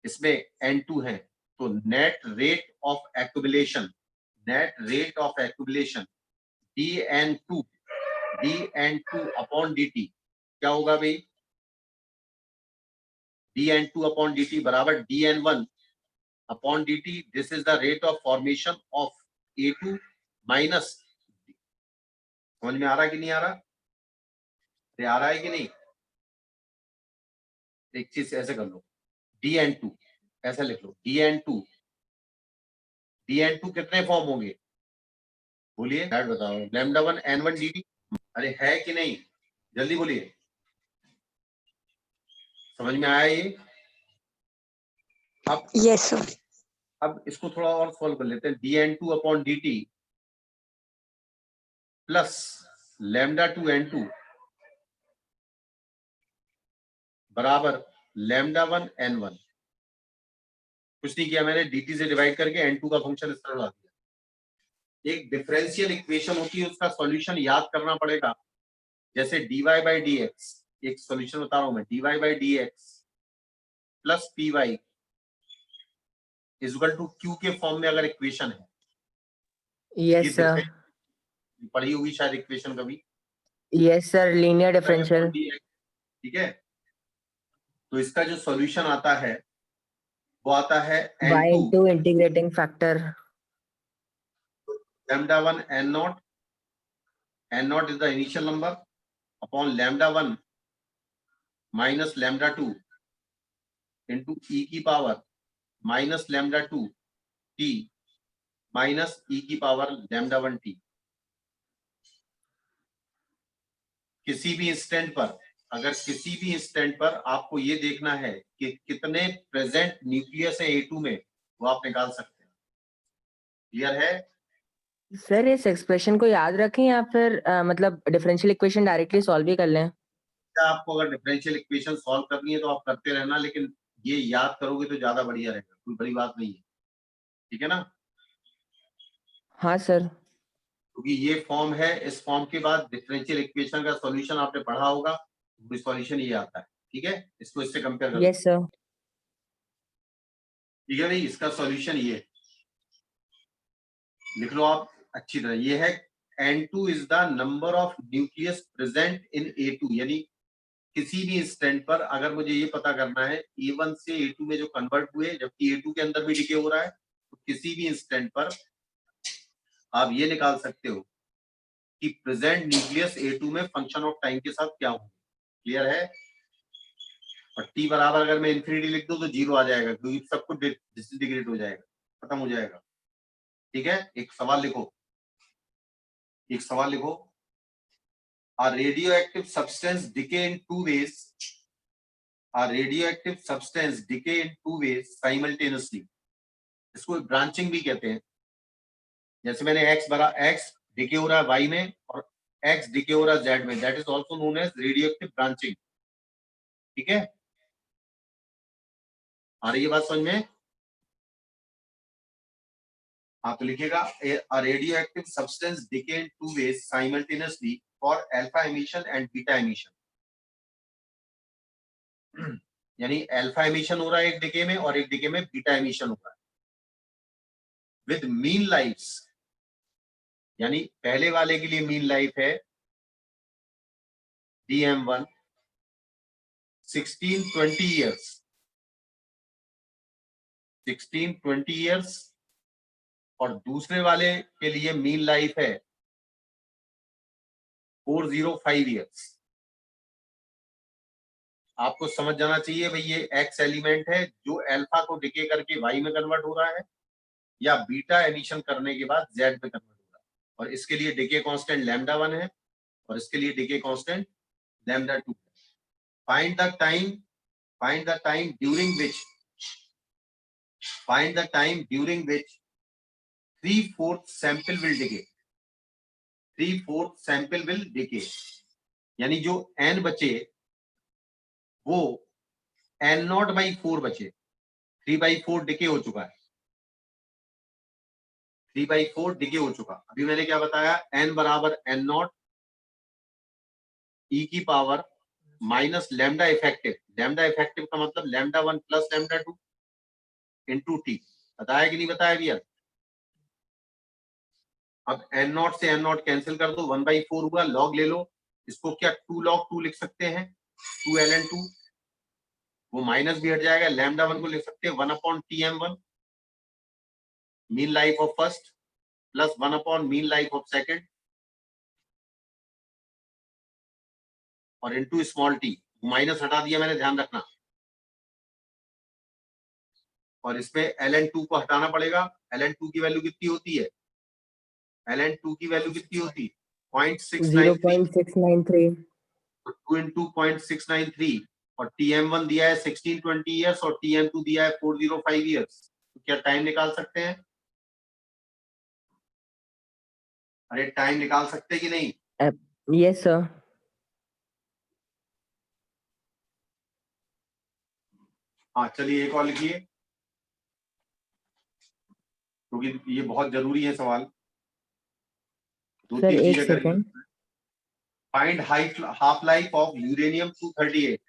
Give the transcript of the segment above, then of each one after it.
इसमें N2 है, तो net rate of accumulation dN2 upon dt क्या होगा भाई? dN2 अपॉन dt बराबर dN1 upon dt. This is the rate of formation of A2 minus, समझ में आ रहा है कि नहीं आ रहा? आ रहा है कि नहीं? एक चीज ऐसे कर लो, dN2 ऐसा लिख लो, dN2 कितने फॉर्म होंगे बोलिए, बताओ. λ1 N1 dt. अरे है कि नहीं, जल्दी बोलिए, समझ में आया ये? अब यस सर. अब इसको थोड़ा और सॉल्व कर लेते हैं. dN2 upon dt plus λ2 N2 बराबर λ1 N1. कुछ नहीं किया मैंने, dt से डिवाइड करके N2 का फंक्शन इस तरह ला दिया. एक डिफरेंशियल इक्वेशन होती है, उसका सॉल्यूशन याद करना पड़ेगा. जैसे dy बाई dx, एक सॉल्यूशन बता रहा हूं मैं, dy by dx plus py is equal to q के फॉर्म में अगर इक्वेशन है. Yes sir. पढ़ी होगी शायद इक्वेशन कभी. Yes sir, linear differential. ठीक है, तो इसका जो सॉल्यूशन आता है वो आता है y into integrating factor. λ1 n0 is the initial number upon λ1 minus λ2 into e की power minus λ2 t minus e की पावर λ1 t. किसी भी इंस्टेंट पर, अगर किसी भी इंस्टेंट पर आपको ये देखना है कि कितने प्रेजेंट न्यूक्लियस है A2 में, वो आप निकाल सकते हैं. क्लियर है सर इस एक्सप्रेशन को याद रखें या फिर मतलब डिफरेंशियल इक्वेशन डायरेक्टली सॉल्व ही कर लें? आपको अगर डिफरेंशियल इक्वेशन सॉल्व करनी है तो आप करते रहना, लेकिन ये याद करोगे तो ज्यादा बढ़िया रहेगा, कोई बड़ी बात नहीं है. ठीक है ना? हाँ सर. क्योंकि ये फॉर्म है, इस फॉर्म के बाद डिफरेंशियल इक्वेशन का सॉल्यूशन आपने पढ़ा होगा, वो सॉल्यूशन ये आता है. ठीक है, इसको इससे कंपेयर करो. Yes sir. ठीक है भाई, इसका सॉल्यूशन ये लिख लो आप अच्छी तरह. ये है N2 is the number of nucleus present in A2. यानी किसी भी इंस्टेंट पर अगर मुझे ये पता करना है A1 से A2 में जो कन्वर्ट हुए, जबकि A2 के अंदर भी डिके हो रहा है, तो किसी भी इंस्टेंट पर आप ये निकाल सकते हो कि प्रेजेंट न्यूक्लियस A2 में फंक्शन ऑफ टाइम के साथ क्या होगा. क्लियर है? और t बराबर अगर मैं इंफिनिटी लिख दूं तो 0 आ जाएगा, क्योंकि सब कुछ डिसइंटीग्रेट हो जाएगा, खत्म हो जाएगा. ठीक है, एक सवाल लिखो. A radioactive substance decay in two ways. A radioactive substance decay in two ways simultaneously. इसको ब्रांचिंग भी कहते हैं. जैसे मैंने x डिके हो रहा है y में और x डिके हो रहा है z में, that is also known as radioactive branching. ठीक है, आ रही है बात समझ में? आप लिखिएगा a radioactive substance decay in two ways simultaneously for alpha emission and beta emission. यानी अल्फा एमिशन हो रहा है एक डिके में और एक डिके में बीटा एमिशन हो रहा है. विद मीन लाइफ्स, यानी पहले वाले के लिए मीन लाइफ है DM1 16-20 years. 16-20 years और दूसरे वाले के लिए मीन लाइफ है 405 years. आपको समझ जाना चाहिए भाई, ये एक्स एलिमेंट है जो अल्फा को डिके करके वाई में कन्वर्ट हो रहा है या बीटा एमिशन करने के बाद जेड में कन्वर्ट हो रहा है. और इसके लिए डिके कांस्टेंट λ1 है और इसके लिए decay constant λ2. Find the time during which 3/4 sample will decay. यानी जो n बचे वो N0/4 बचे. 3/4 डिके हो चुका है. 3/4 डिके हो चुका. अभी मैंने क्या बताया, n बराबर N0 e की power minus lambda effective. Lambda effective का मतलब λ1 प्लस λ2. Into T. बताया कि नहीं बताया भैया? अब एन नॉट से एन नॉट कैंसिल कर दो, 1/4 हुआ, लॉग ले लो, इसको क्या 2 log 2 लिख सकते हैं, 2 ln2, वो माइनस भी हट जाएगा, लैम्डा 1 को लिख सकते हैं 1/Tm1 mean life of first plus 1/मीन लाइफ ऑफ सेकंड और इनटू स्मॉल टी, माइनस हटा दिया मैंने, ध्यान रखना। और इसमें ln2 को हटाना पड़ेगा, ln2 की वैल्यू कितनी होती है, ln2 की वैल्यू कितनी होती है 0.693, 0.693 2 into 0.693 और Tm1 दिया है 1620 ईयर्स और Tm2 दिया है 405 ईयर्स। तो क्या टाइम निकाल सकते हैं? अरे टाइम निकाल सकते हैं कि नहीं? Yes sir. हाँ चलिए एक और लिखिए, क्योंकि ये बहुत जरूरी है सवाल, दो सर तीन एक चीजें करेंगे। Second. Find half life of uranium 238।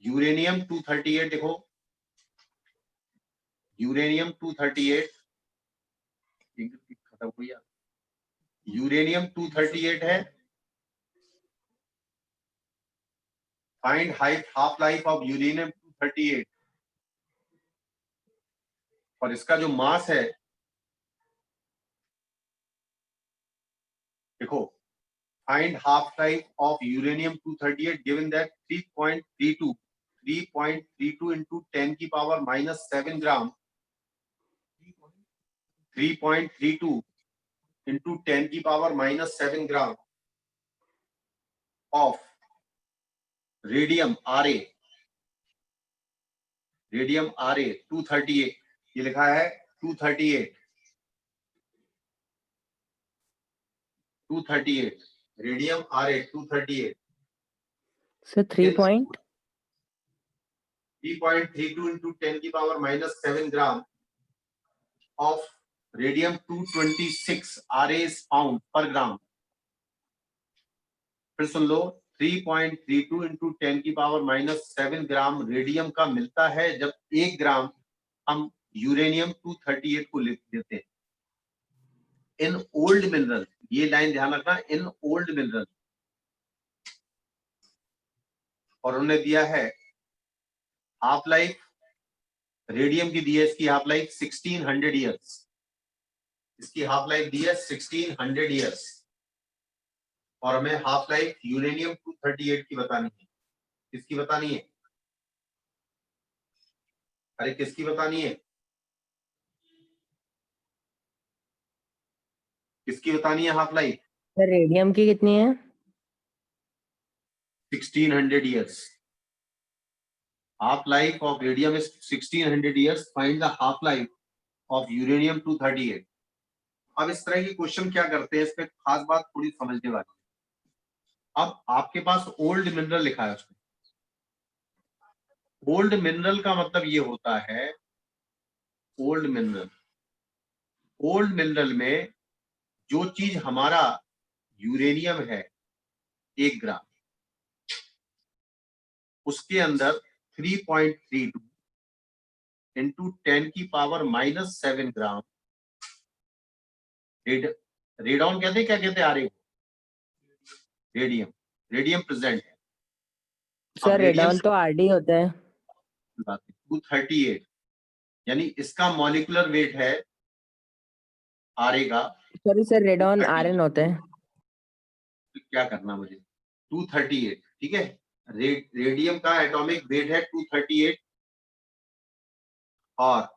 Uranium 238 देखो, यूरेनियम 238 खत्म हो गया, यूरेनियम 238 है। Find half life of uranium 238 और इसका जो मास है देखो, find half life of uranium 238 given that 3.32 into 10 की पावर -7 ग्राम, 3.32 into 10 की power -7 gram of radium Ra, radium Ra 238, ये लिखा है 238 रेडियम Ra 238 सर 3.32 into 10 की power -7 gram of radium 226 Ra is found per ग्राम। फिर सुन लो, 3.32 into 10 की पावर -7 ग्राम radium का मिलता है जब 1 ग्राम हम यूरेनियम 238 को लिख देते हैं। इन ओल्ड मिनरल, ये लाइन ध्यान रखना, इन ओल्ड मिनरल, और उन्होंने दिया है हाफ लाइफ, रेडियम की दी है इसकी हाफ लाइफ 1600 ईयर्स, इसकी हाफ लाइफ दी है 1600 ईयर्स, और हमें हाफ लाइफ यूरेनियम 238 की बतानी है। किसकी बतानी है? अरे किसकी बतानी है? किसकी बतानी है हाफ लाइफ? सर रेडियम की कितनी है? 1600 years. Half life of radium is 1600 years. Find the half life of uranium 238. अब इस तरह की क्वेश्चन क्या करते हैं, इसमें खास बात थोड़ी समझने वाली है। अब आपके पास ओल्ड मिनरल लिखा है, उसमें ओल्ड मिनरल का मतलब ये होता है, ओल्ड मिनरल, ओल्ड मिनरल में जो चीज हमारा यूरेनियम है 1 ग्राम, उसके अंदर 3.32 into 10 की पावर -7 ग्राम रेडॉन कहते हैं, क्या कहते हैं आरे, रेडियम, रेडियम प्रेजेंट है। सर रेडॉन तो आरडी होता है। 238 यानी इसका मॉलिक्यूलर वेट है आरे का, सॉरी सर रेडॉन आरएन होता है। क्या करना मुझे, 238, ठीक है। रेडियम का एटॉमिक वेट है 238 और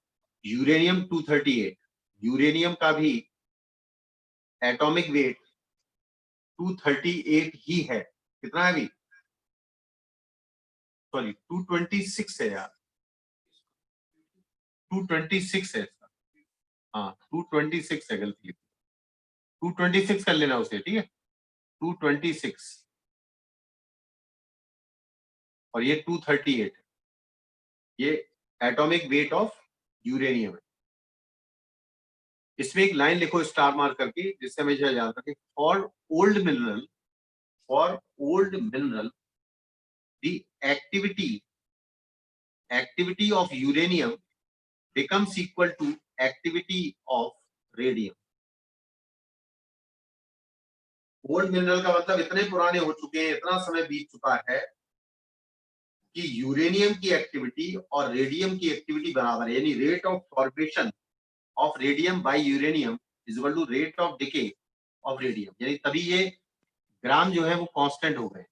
यूरेनियम 238, यूरेनियम का भी एटॉमिक वेट 238 ही है। कितना है अभी? सॉरी 226 है यार, 226 है इसका, हाँ 226 है, गलती, 226 कर लेना उसे, ठीक है, 226 और ये 238, ये एटॉमिक वेट ऑफ यूरेनियम है। इसमें एक लाइन लिखो स्टार मार्क करके, जिससे हमेशा याद रखें, for old mineral, for old mineral the activity of uranium becomes equal to activity of radium. Old mineral का मतलब इतने पुराने हो चुके हैं, इतना समय बीत चुका है कि यूरेनियम की एक्टिविटी और रेडियम की एक्टिविटी बराबर है, यानी rate of formation of radium by uranium is equal to rate of decay of radium, यानी तभी ये ग्राम जो है वो कांस्टेंट हो गए।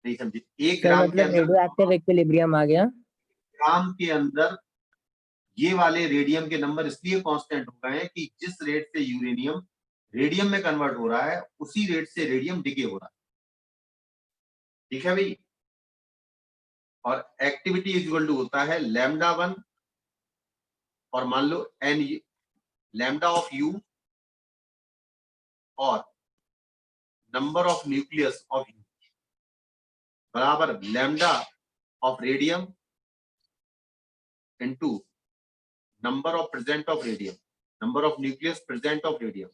नहीं समझे? एक सर ग्राम के मतलब अंदर, रेडियो एक्टिव इक्विलिब्रियम आ गया। ग्राम के अंदर ये वाले रेडियम के नंबर इसलिए कांस्टेंट हो गए हैं कि जिस रेट से यूरेनियम रेडियम में कन्वर्ट हो रहा है उसी रेट से रेडियम डिके हो रहा है। ठीक है भाई? और एक्टिविटी इज इक्वल टू होता है लैम्डा 1 और मान लो एन लैम्डा ऑफ यू और number of nucleus of U बराबर lambda of radium into number of present of radium, number of nucleus present of radium.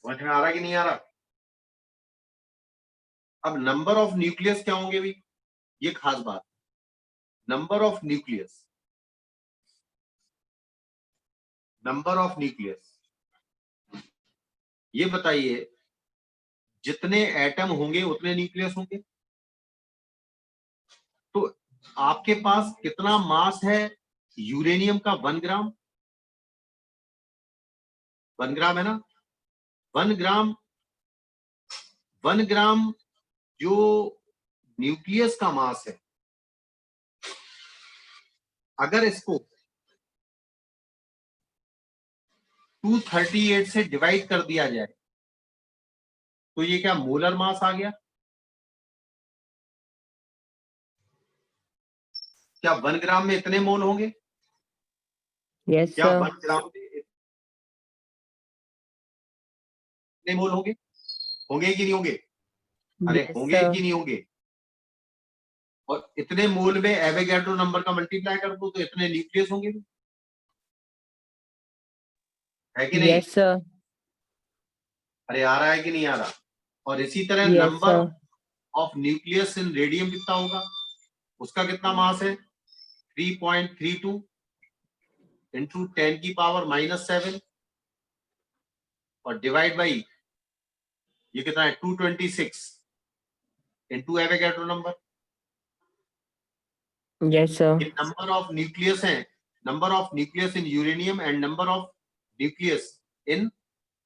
समझ में आ रहा कि नहीं आ रहा? अब नंबर ऑफ न्यूक्लियस क्या होंगे भाई? ये खास बात, number of nucleus, number of nucleus, ये बताइए जितने एटम होंगे उतने न्यूक्लियस होंगे। तो आपके पास कितना मास है यूरेनियम का? 1 ग्राम, 1 ग्राम है ना? 1 ग्राम, 1 ग्राम जो न्यूक्लियस का मास है, अगर इसको 238 से डिवाइड कर दिया जाए तो ये क्या मोलर मास आ गया? क्या 1 ग्राम में इतने मोल होंगे? यस क्या सर। 1 ग्राम में इतने मोल होंगे? होंगे कि नहीं होंगे? अरे यस होंगे सर। कि नहीं होंगे? और इतने मोल में एवोगैड्रो नंबर का मल्टीप्लाई कर दो तो इतने न्यूक्लियस होंगे, है कि नहीं? Yes sir. अरे आ रहा है कि नहीं आ रहा? और इसी तरह yes number sir. Of nucleus in radium कितना होगा? उसका कितना मास है? 3.32 इंटू 10 की पावर -7 और डिवाइड बाई ये कितना है? 226 into Avogadro number. Yes sir. ये नंबर ऑफ न्यूक्लियस है, number of nucleus in uranium and number of nucleus in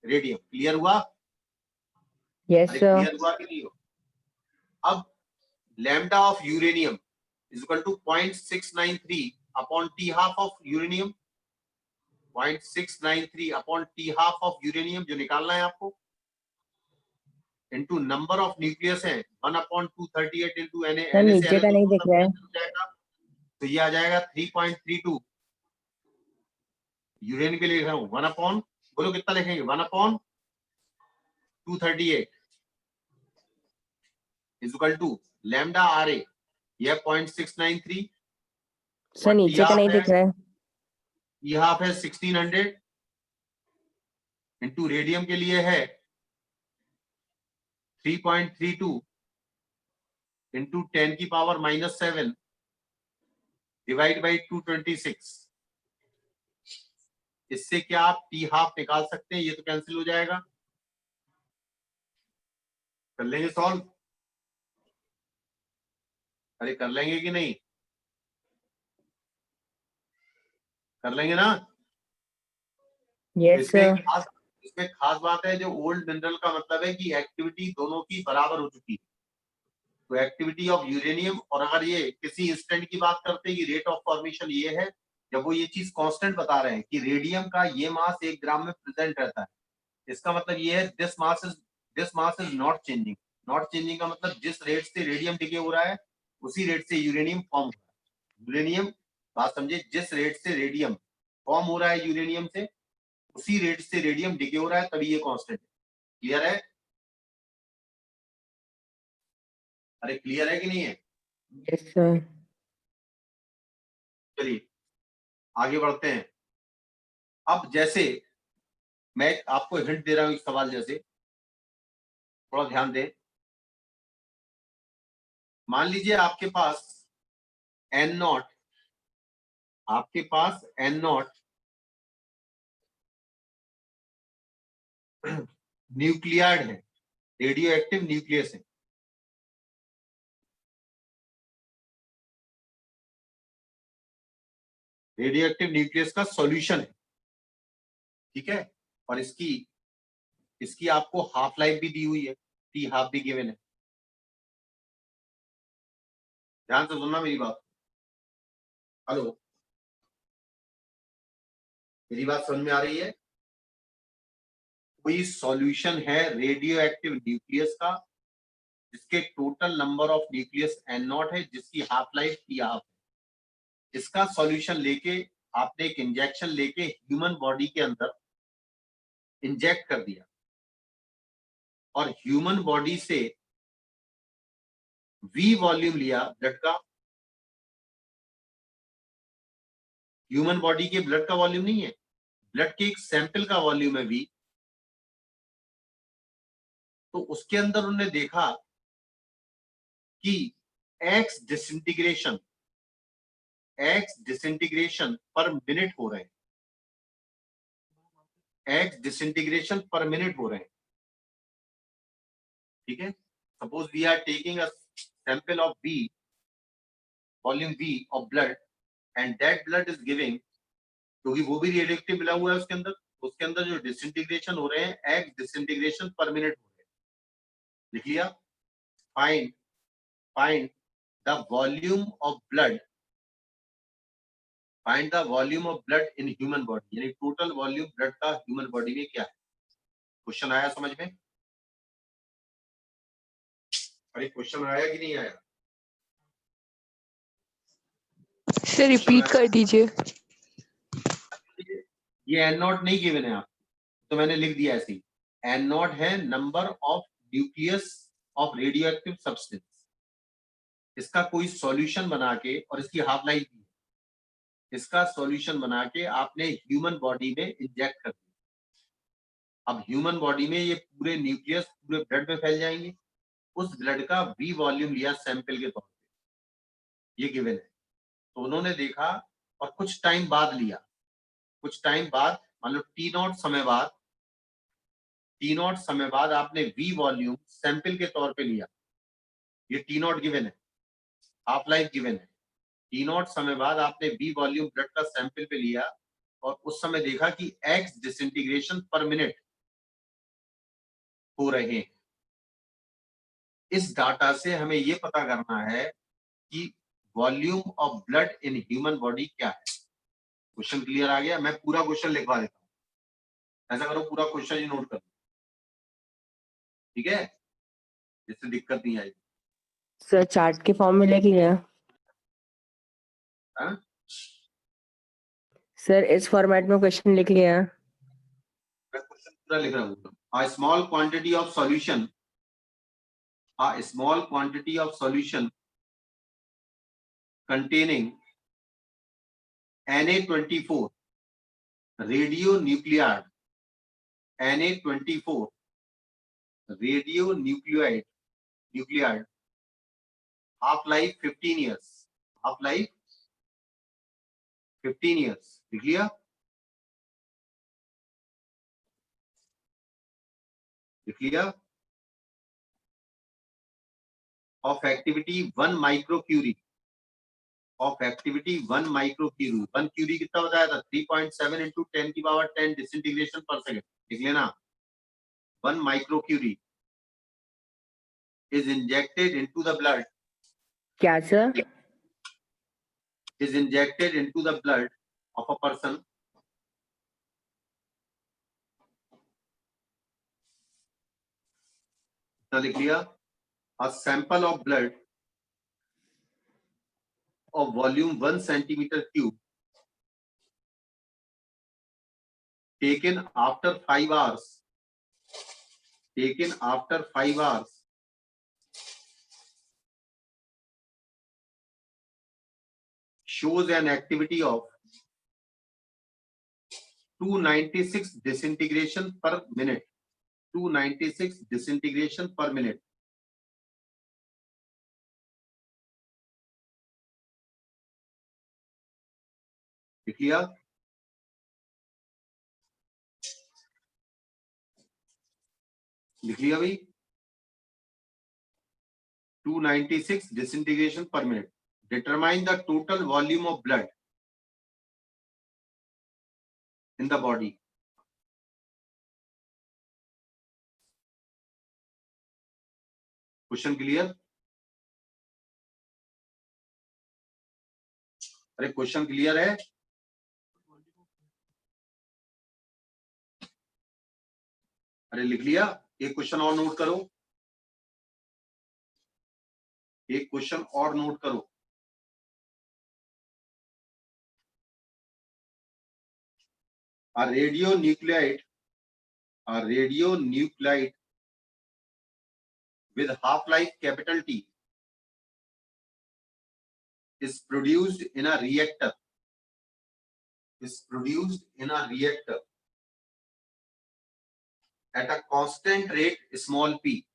radium. Clear हुआ? यस अरे सर। क्लियर हुआ कि नहीं हो? अब lambda of uranium is equal to 0.693 upon T half of uranium, 0.693 upon T half of uranium जो निकालना है आपको, इनटू नंबर ऑफ न्यूक्लियस है 1 upon 238 into N sir N से नीचे का नहीं दिख रहा है। हो जाएगा, तो ये आ जाएगा 3.32। यूरेनियम के लिए लिख रहा हूं 1 अपॉन, बोलो कितना लिखेंगे? 1 upon 238 is equal to lambda R A, यह 0.693 सर और टी नीचे का हाफ नहीं है, दिख रहा है। टी हाफ है 1600 इंटू रेडियम के लिए है 3.32 इंटू 10 की पावर -7 डिवाइड बाई 226। इससे क्या आप टी हाफ निकाल सकते हैं? ये तो कैंसिल हो जाएगा। कर लेंगे सॉल्व? अरे कर लेंगे कि नहीं? कर लेंगे ना? यस इसमें सर। खास इसमें खास बात है, जो ओल्ड मिनरल का मतलब है कि एक्टिविटी दोनों की बराबर हो चुकी है। तो एक्टिविटी ऑफ यूरेनियम, और अगर ये किसी इंस्टेंट की बात करते हैं कि रेट ऑफ फॉर्मेशन ये है, जब वो ये चीज कांस्टेंट बता रहे हैं कि रेडियम का ये मास 1 ग्राम में प्रेजेंट रहता है, इसका मतलब ये है this mass is not changing. Not changing का मतलब जिस रेट से रेडियम डिके हो रहा है उसी रेट से यूरेनियम फॉर्म हो रहा है। यूरेनियम, बात समझे, जिस रेट से रेडियम फॉर्म हो रहा है यूरेनियम से उसी रेट से रेडियम डिके हो रहा है, तभी ये कांस्टेंट है। क्लियर है? अरे क्लियर है कि नहीं है? Yes sir. चलिए आगे बढ़ते हैं। अब जैसे मैं आपको हिंट दे रहा हूं एक सवाल, जैसे थोड़ा ध्यान दें। मान लीजिए आपके पास N0 आपके पास N0 न्यूक्लियार्ड है, रेडियो एक्टिव न्यूक्लियस है। रेडियो एक्टिव न्यूक्लियस का सॉल्यूशन है, ठीक है। और इसकी आपको हाफ लाइफ भी दी हुई है, टी हाफ भी गिवन है। ध्यान से सुनना मेरी बात। हेलो, मेरी बात समझ में आ रही है? कोई सॉल्यूशन है रेडियो एक्टिव न्यूक्लियस का जिसके total number of nucleus N0 है, जिसकी हाफ लाइफ टी हाफ है। इसका सॉल्यूशन लेके आपने एक इंजेक्शन लेके ह्यूमन बॉडी के अंदर इंजेक्ट कर दिया और ह्यूमन बॉडी से V वॉल्यूम लिया ब्लड का। ह्यूमन बॉडी के ब्लड का वॉल्यूम नहीं है, ब्लड के एक सैंपल का वॉल्यूम है V। तो उसके अंदर उन्होंने देखा कि X डिसइंटीग्रेशन पर मिनट हो रहे हैं, X डिसइंटीग्रेशन पर मिनट हो रहे हैं, ठीक है। Suppose we are taking a sample of V, volume V of blood, and that blood is giving, क्योंकि वो भी रिएक्टिव मिला हुआ है उसके अंदर जो डिसइंटीग्रेशन हो रहे हैं X डिसइंटीग्रेशन पर मिनट हो रहे हैं। लिख लिया। Find the volume of blood, find the volume of blood in human body, यानी टोटल वॉल्यूम ब्लड का ह्यूमन बॉडी में क्या है। क्वेश्चन आया समझ में? अरे क्वेश्चन आया कि नहीं आया? सर रिपीट कर दीजिए। ये N0 नहीं गिवन है आप, तो मैंने लिख दिया ऐसे ही। N0 है number of nucleus of radio active substance. इसका कोई सॉल्यूशन बना के, और इसकी हाफ लाइफ भी है, इसका सॉल्यूशन बना के आपने ह्यूमन बॉडी में इंजेक्ट कर दिया। अब ह्यूमन बॉडी में ये पूरे न्यूक्लियस पूरे ब्लड में फैल जाएंगे। उस ब्लड का V वॉल्यूम लिया सैंपल के तौर पे, ये गिवन है। तो उन्होंने देखा और कुछ टाइम बाद लिया, कुछ टाइम बाद मतलब T0 समय बाद आपने V वॉल्यूम सैंपल के तौर पे लिया। ये T0 गिवन है, हाफ लाइफ गिवन है। T0 समय बाद आपने V वॉल्यूम ब्लड का सैंपल पे लिया और उस समय देखा कि X डिसइंटीग्रेशन पर मिनट हो रहे हैं। इस डाटा से हमें यह पता करना है कि volume of blood in human body क्या है। क्वेश्चन क्लियर आ गया? मैं पूरा क्वेश्चन लिखवा देता हूं, ऐसा करो पूरा क्वेश्चन ही नोट कर, ठीक है, जिससे दिक्कत नहीं आएगी। सर चार्ट के फॉर्म में लिख लिया। हाँ? सर इस फॉर्मेट में क्वेश्चन लिख लिया। मैं क्वेश्चन पूरा लिख रहा हूँ। A small quantity of solution, a small quantity of solution containing Na24 radionuclide, Na24 radionuclide, half life 15 years, half life 15 years, लिख लिया? लिख लिया? of activity 1 microcurie, of activity 1 microcurie, 1 curie कितना बताया था? 3.7 into 10 की पावर 10 disintegration per second, लिख लेना। 1 microcurie is injected into the blood, क्या sir? is injected into the blood of a person लिख लिया। A sample of blood of volume 1 centimeter cube taken after 5 hours, taken after 5 hours shows an activity of 296 disintegration per minute, 296 disintegration per minute. लिख लिया? लिख लिया भाई? 296 disintegration per minute. Determine the total volume of blood in the body. Question clear? अरे question clear है? अरे लिख लिया? एक क्वेश्चन और नोट करो, एक क्वेश्चन और नोट करो। A radionuclide with half-life capital T is produced in a reactor. At a constant rate small p.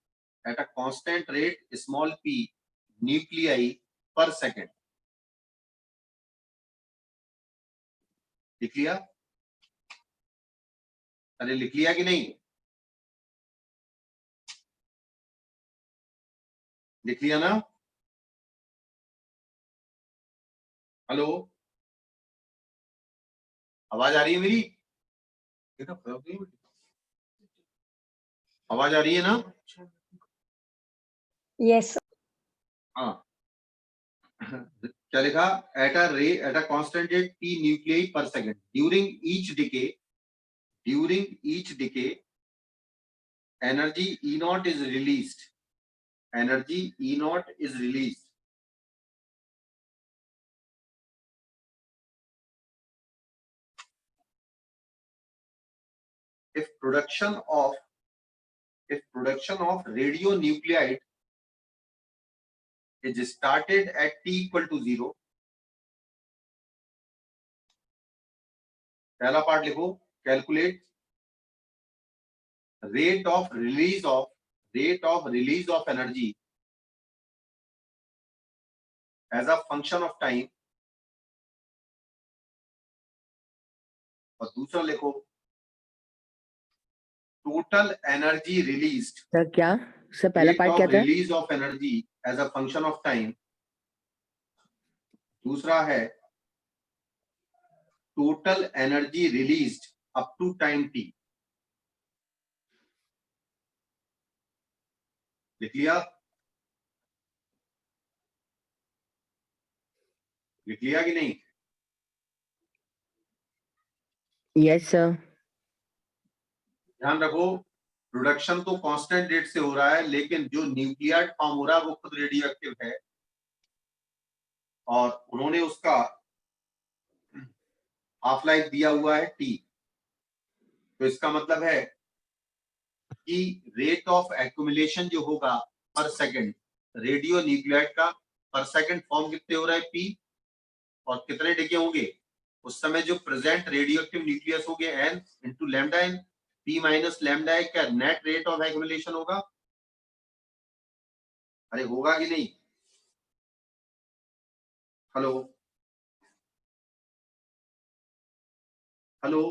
At a constant rate small p nuclei per second. लिख लिया? अरे लिख लिया कि नहीं? लिख लिया ना? हेलो, आवाज आ रही है मेरी? आवाज आ रही है ना? Yes. हाँ, क्या लिखा? At a constant rate p nuclei per second during each decay, energy E naught is released. If production of radionuclide is started at t equal to 0. पहला पार्ट लिखो, calculate rate of release of energy as a function of time, और दूसरा लिखो total energy released. Sir क्या? Sir पहला part क्या था? release of energy as a function of time. दूसरा है total energy released up to time t. लिख लिया? लिख लिया कि नहीं? Yes sir. ध्यान रखो, प्रोडक्शन तो कांस्टेंट रेट से हो रहा है, लेकिन जो न्यूक्लियाइड फॉर्म हो रहा है वो खुद रेडियो एक्टिव है, और उन्होंने उसका हाफ लाइफ दिया हुआ है टी। तो इसका मतलब है कि रेट ऑफ एक्यूमुलेशन जो होगा पर सेकंड रेडियो न्यूक्लियाइड का, पर सेकंड फॉर्म कितने हो रहा है पी, और कितने डिके होंगे उस समय जो प्रेजेंट रेडियो एक्टिव न्यूक्लियस हो गया N into lambda N, P minus lambda A का नेट रेट ऑफ एक्यूमुलेशन होगा। अरे होगा कि नहीं? हेलो हेलो,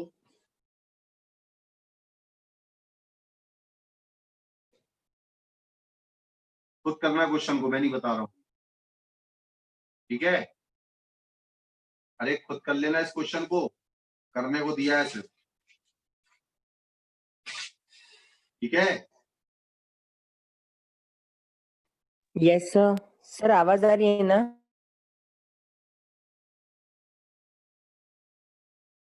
खुद करना क्वेश्चन को, मैं नहीं बता रहा हूं, ठीक है? अरे खुद कर लेना, इस क्वेश्चन को करने को दिया है सिर्फ, ठीक है? Yes sir. सर आवाज आ रही है ना?